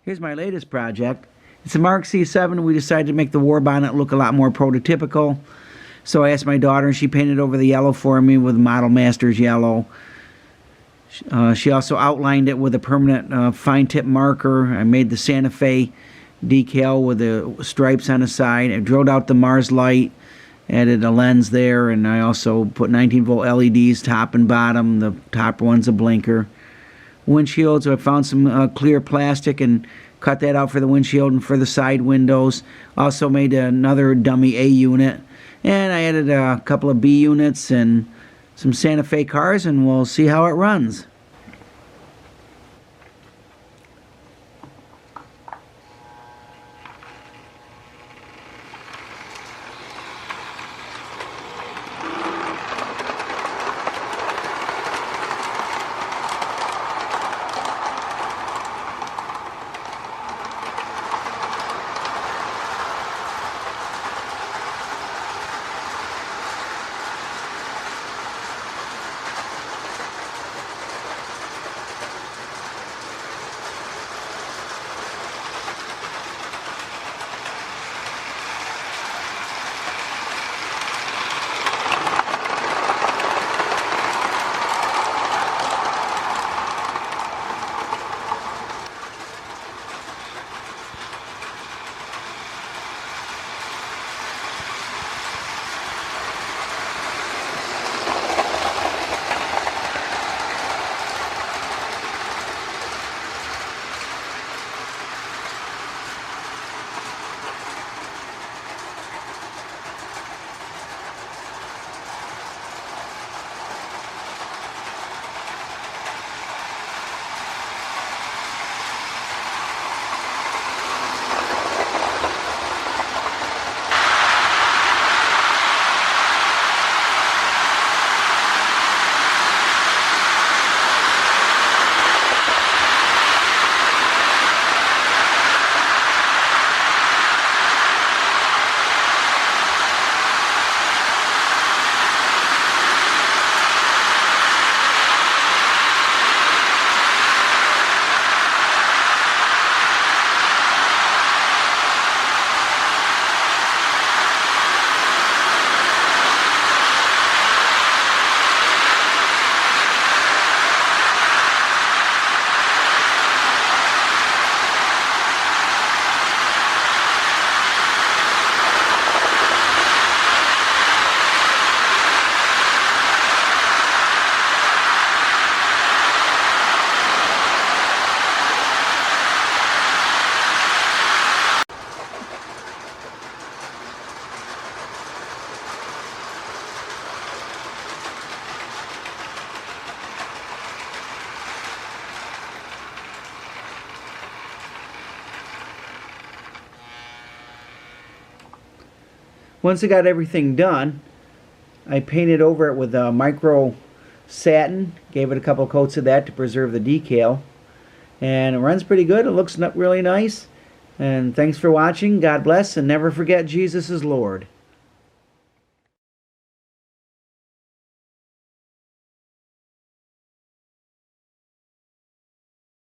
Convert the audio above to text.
Here's my latest project. It's a Marx E7. We decided to make the war bonnet look a lot more prototypical. So I asked my daughter, and she painted over the yellow for me with Model Masters yellow. She also outlined it with a permanent fine tip marker. I made the Santa Fe decal with the stripes on the side. I drilled out the Mars light, added a lens there, and I also put 19-volt LEDs top and bottom. The top one's a blinker. Windshield, so I found some clear plastic and cut that out for the windshield and for the side windows. Also made another dummy A unit, and I added a couple of B units and some Santa Fe cars, and we'll see how it runs. Once I got everything done, I painted over it with micro satin, gave it a couple coats of that to preserve the decal, and it runs pretty good. It looks really nice. And thanks for watching. God bless, and never forget Jesus is Lord.